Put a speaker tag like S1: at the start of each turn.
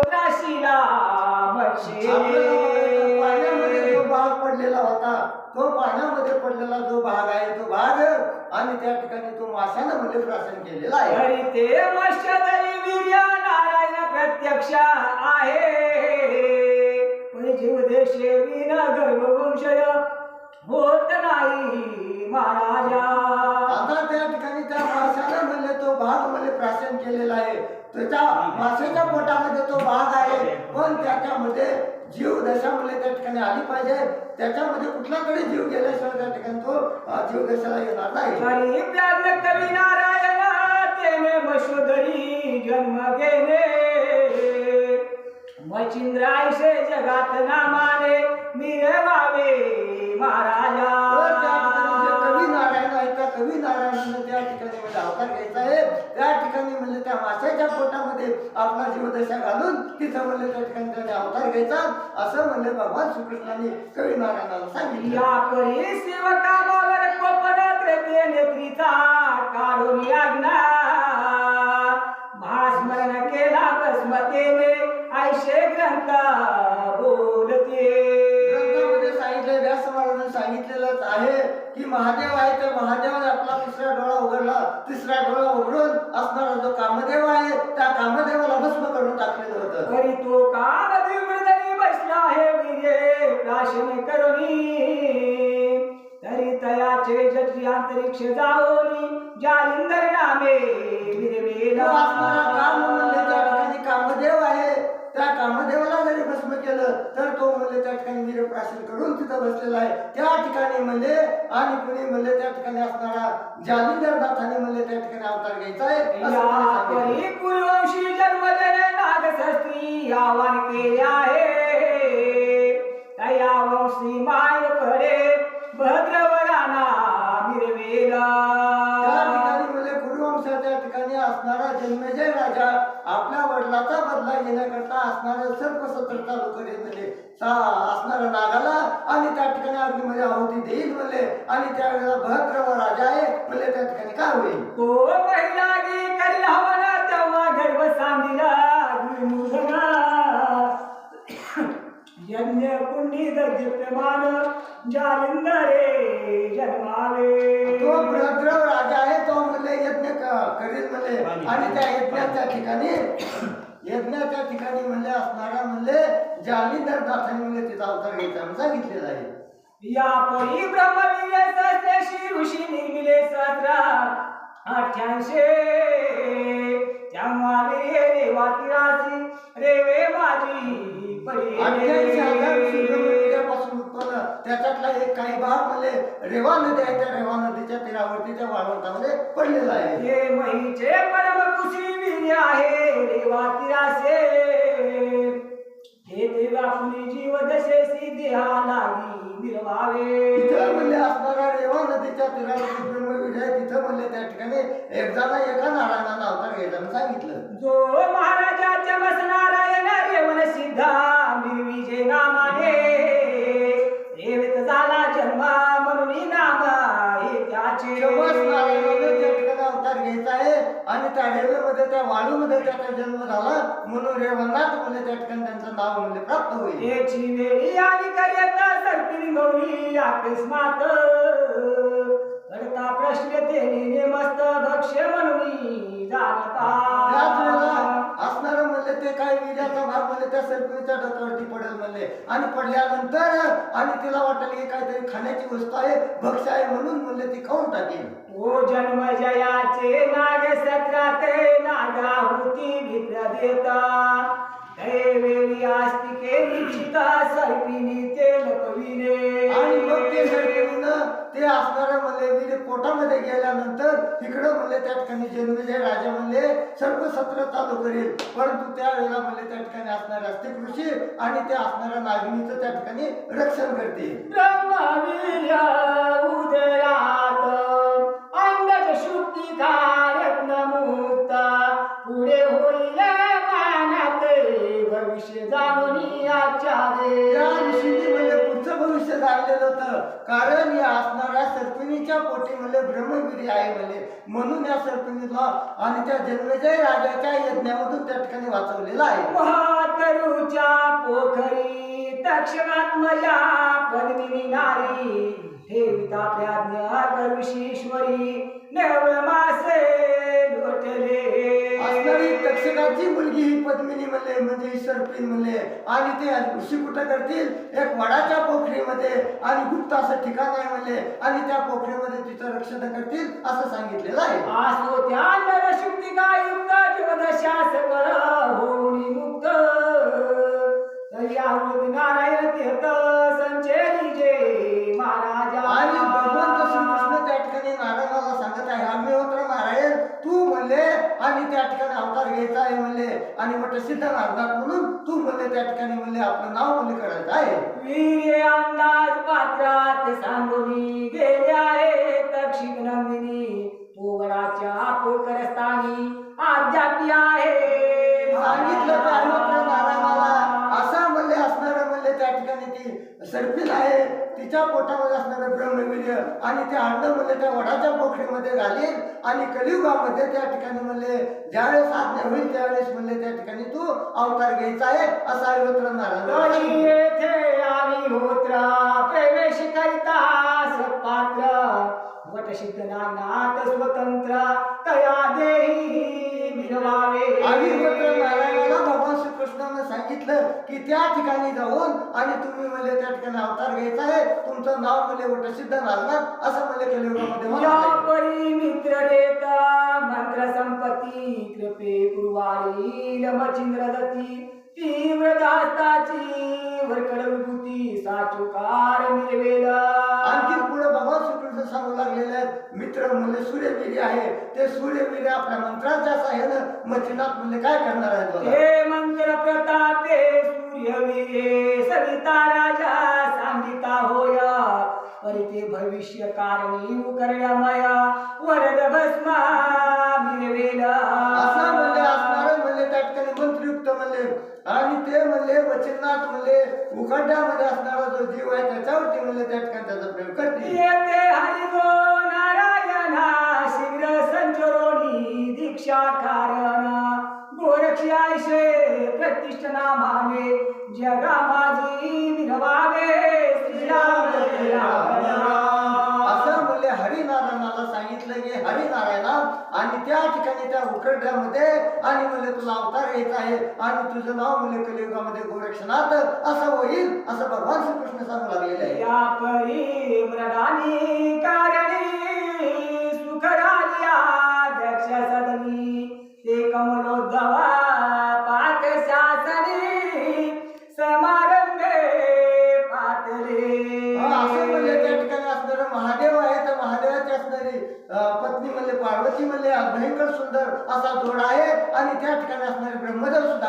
S1: त्राशीला मच्छे
S2: पाण्यामध्ये जो भाग पडलेला होता, तो पाण्यामध्ये पडलेला जो भाग आहे तो भाग, आणि त्या ठिकाणी तो माशानं म्हणजे प्राशन केलेला आहे.
S1: तरी ते मत्स्यधरी वीर्य नारायण प्रत्यक्ष आहे. जीव देशे विन गर्भवंशय होत नाही महाराजा.
S2: आता त्या ठिकाणी त्या माशानं म्हणजे तो भाग म्हणजे प्राशन केलेला आहे. त्याच्या माशाच्या पोटामध्ये तो भाग आहे, पण त्याच्यामध्ये जीव दशा म्हणजे त्या ठिकाणी आली पाहिजे. त्याच्यामध्ये कुठला तरी जीव गेल्याशिवाय त्या ठिकाणी तो जीव दशाला येणार नाही.
S1: तरी व्याघ्र कवी नारायण तेने मशोदरी जन्म घेणे. मचिंद्र ऐसे जगात नामाने मिरवावे महाराजा.
S2: त्या ठिकाणी जे कवी नारायण आहे, त्या कवी नारायणानं त्या ठिकाणी म्हणजे अवतार घ्यायचा आहे. त्या ठिकाणी म्हणजे त्या माशाच्या पोटामध्ये आपला जीवदशा घालून तिथं म्हणजे त्या ठिकाणी त्याने अवतार घ्यायचा, असं म्हणजे भगवान श्रीकृष्णाने कवी नारायणाला सांगितलं.
S1: या परी शिवकामावर कोपरात ते नेत्रीचा काढून आज्ञा. महास्मरण केला भस्मतेने ऐशे ग्रंथ बोलते.
S2: ग्रंथामध्ये सांगितले, व्यास महाराजांनी सांगितलेलंच आहे की महादेव आहे, तर महादेवाने आपला तिसरा डोळा उघडला. तिसरा डोळा उघडून असणारा जो कामदेव आहे, त्या कामदेवाला भस्म करून टाकलेलं होतं.
S1: तरी तो कामदेव मृदनी बसला आहे वीर्ये प्राशन करुणी. तरी तयाचे जठी अंतरिक्ष जाओनी जालिंदर नामे विरवेला.
S2: तो असणारा काम म्हणजे त्या ठिकाणी कामदेव आहे. त्या कामदेवाला जरी भस्म केलं तर तो म्हणजे त्या ठिकाणी वीरप्राशन करून तिथं बसलेला आहे. त्या ठिकाणी म्हणजे आणि कुणी म्हणजे त्या ठिकाणी असणारा जालिंदर नाथाने म्हणजे त्या ठिकाणी अवतार घ्यायचा आहे, असं त्यांनी सांगितलं.
S1: कुलवंशी जन्मजय नागशस्त्री आव्हान केले आहे. तया वंशी मायकडे भद्रवराना मिरवेला.
S2: त्या ठिकाणी म्हणजे कुरुवंशाच्या ठिकाणी असणारा जन्मेजय राजा आपल्या वडिलाचा बदला घेण्याकरता असणारा सर्प सत्र चालू करेल म्हणजे असणारा नागाला, आणि त्या ठिकाणी अग्नीमध्ये आहुती देईल म्हणले. आणि त्यावेळेला भद्रव राजा आहे म्हणजे त्या ठिकाणी काय होईल,
S1: तो महिला गी करील हवना तेव्हा गर्भ सांदिला गुरुमुखना. यज्ञ कुंडी दीप्यमान जालिंदरे जन्मावे.
S2: तो भद्रव राजा आहे, तो म्हणले यज्ञ करील म्हणले. आणि त्या यज्ञाच्या ठिकाणी म्हणले असणारा म्हणले जालिंदर नाथाने म्हणले तिचा अवतार घ्यायचा म्हणून सांगितलेलं आहे.
S1: या परी ब्रह्मवीर्य सहस्रेशी ऋषी निर्मिले 1788. तेव्हा रेवा तिरासी रेवे माझी परी.
S2: 88,000 ब्रह्मविद्यापासून उत्पन्न. त्याच्यातला एक काही भाग म्हणजे रेवा नदी आहे, त्या रेवा नदीच्या तीरावरती त्या वाळवंटामध्ये पडलेला आहे.
S1: हे महीचे परम कुशी वीर्य आहे रेवा तिरासे. हे देवा पुनी जीव दशे सिद्ध्या लागी मिरवावे.
S2: तिथं म्हणले असणारा रेवा नदीच्या तीरावरती ब्रह्मविद्या आहे, तिथं म्हणले त्या ठिकाणी एका नारायणानं अवतार घ्यायचा म्हणून सांगितलं.
S1: जो महाराजाच्या नारायण रेवण सिद्धा मिरविजे नामाने. रेवेत झाला जन्म म्हणून नाम हे त्याचे.
S2: नारायणाने त्या ठिकाणी अवतार घ्यायचा आहे, आणि त्या रेवेमध्ये त्या वाळूमध्ये त्याचा जन्म झाला म्हणून रेवनाथ म्हणजे त्या ठिकाणी त्यांचं नाव म्हणजे प्राप्त होईल.
S1: याची वेळी आणि करियता सर्पिणी गौरी अकस्मात. करता प्रश्न तेने मस्त भक्ष्य म्हणून जाणता.
S2: असणारं म्हणले ते काही विजाचा भाग म्हणले त्या सर्पिणीच्या डोक्यावरती पडेल म्हणले. आणि पडल्यानंतर आणि तिला वाटेल की काहीतरी खाण्याची वस्तू आहे, भक्ष्य आहे म्हणून म्हणले ती खाऊन टाकेल.
S1: ओ जन्म जयाचे नाग सत्राते नागाहुती भित्र देता. वेळी आस्तिके निश्चिता सर्पिणी ते लपविले.
S2: आणि मग ते सर्पिणीनं ते असणारं म्हणले वीर पोटामध्ये गेल्यानंतर तिकडं म्हणले त्या ठिकाणी जन्मेजय राजा म्हणले सर्व सत्र चालू करेल. परंतु त्यावेळेला म्हणले त्या ठिकाणी असणारे अस्तिक ऋषी आणि त्या असणाऱ्या नागिनीचं त्या ठिकाणी रक्षण करते.
S1: ब्रह्मवीर्य उदयात अंगज शुक्ती रत्नमुक्त. पुढे होईल मानात भविष्य जाणून आचारे.
S2: त्या ऋषींनी म्हणजे पुढचं भविष्य जाणलेलं होतं, कारण या असणाऱ्या सर्पिणीच्या पोटी म्हणजे ब्रह्मवीर्य आहे म्हणजे, म्हणून या सर्पिणीला आणि त्या जन्मेजय राजाच्या यज्ञामधून त्या ठिकाणी वाचवलेलं आहे.
S1: तुमच्या पोखरी तक्षकात्मया पद्मिनी नारी ठेविता प्राज्ञा करुषीश्वरी नेवळ मासे लोटले
S2: असणारी तक्षकाची मुलगी ही पद्मिनी म्हणले म्हणजे ही सर्पिन म्हणले आणि ते ऋषी कुठं करतील एक वडाच्या पोखरीमध्ये आणि गुप्त असं ठिकाण आहे म्हणले आणि त्या पोखरीमध्ये तिचं रक्षण करतील असं सांगितलेलं आहे.
S1: आसो त्या नरशुक्तिका युक्त जीवदशा सकळ होऊन मुक्त यावत नारायण तीर्थ संचेरी जे महाराजा.
S2: आणि भगवंत श्रीकृष्ण त्या ठिकाणी नारायणाला सांगत आहे अग्निहोत्र नारायण तू म्हणले आणि त्या ठिकाणी अवतार घ्यायचा आहे म्हणले आणि म्हटलं सिद्ध नारदात म्हणून तू म्हणले त्या ठिकाणी म्हणले आपलं नाव म्हणले करायचं आहे.
S1: वीर्य अंदाज पात्रात सांगोनी गेले आहे तक्षिक नंदिनी पोगडाच्या पोकरस्थानी आद्यापी आहे.
S2: सांगितलं त्या अग्निहोत्र नारायणाला असं म्हणले असणारं म्हणले त्या ठिकाणी ती सर्पिल आहे तिच्या पोटामध्ये असणारं ब्रह्मवीर्य आणि ते अंड म्हणले त्या वडाच्या पोखरीमध्ये घालील आणि कलियुगामध्ये त्या ठिकाणी म्हणले ज्यावेळेस आज्ञा होईल त्यावेळेस म्हणले त्या ठिकाणी तू अवतार घ्यायचा आहे असा अग्निहोत्र नारायण.
S1: येथे अग्निहोत्र प्रवेश करिता सत्पात्र वटसिद्ध नागनाथ स्वतंत्र तया देही मिळवावे.
S2: अग्निहोत्र नारायणाला भगवान श्रीकृष्णाने सांगितलं की त्या ठिकाणी जाऊन आणि तुम्ही म्हणले त्या ठिकाणी अवतार घ्यायचा आहे तुमचं नाव म्हणले वटसिद्ध नागनाथ असं म्हणले कलियुगामध्ये
S1: या
S2: म्हणाले.
S1: परी मित्र देता मंत्र संपत्ती कृपे कुरवारी लमचिंद्र दती तीव्र दास्ताची वरकड विभूती साचुकार मिळवेला.
S2: आणखी पुढे भगवान श्रीकृष्ण सांगू लागलेले आहेत मित्र म्हणले सूर्यवीर्य आहे ते सूर्यवीर्य आपल्या मंत्राच्या साह्यानं मच्छिनाथ म्हणले काय करणार आहेत बघा.
S1: हे मंत्र प्रतापे सूर्यवीर्ये सविता राजा सांगिता होय परिते भविष्य कारणी उकरणमय वरद भस्मा मिळवेला.
S2: असं म्हणले असणार म्हणले त्या ठिकाणी मंत्रयुक्त म्हणले आणि ते म्हणले वचननाथ म्हणले उखड्यामध्ये असणारा जो जीव आहे त्याच्यावरती म्हणले त्या ठिकाणी त्याचा प्रयोग करतील.
S1: येते हरिगो नारायणा शीघ्र संचरोनी दीक्षा कारण गोरक्षी आयशे प्रतिष्ठना माने जगा माझी मिरवावे श्रीराम
S2: असं म्हणले हरिनारायणाला सांगितलं की हरिनारायणा आणि त्या ठिकाणी त्या उखड्यामध्ये आणि म्हणले तुला अवतार घ्यायचा आहे आणि तुझं नाव म्हणले कलियुगामध्ये गोरक्षनाथ असं होईल असं भगवान श्रीकृष्ण सांगू लागलेले आहे.
S1: या परी मृगानी कारणी सुखरालिया दक्ष सदनी ते कमलोद्भवा पाक शासनी समारंभे पातले.
S2: असं म्हणले त्या ठिकाणी असणारं महादेव आहे तर महादेवाची असणारी पत्नी म्हणले पार्वती म्हणले भयंकर सुंदर असा जोड आहे आणि त्या ठिकाणी असणारे ब्रह्मदेव सुद्धा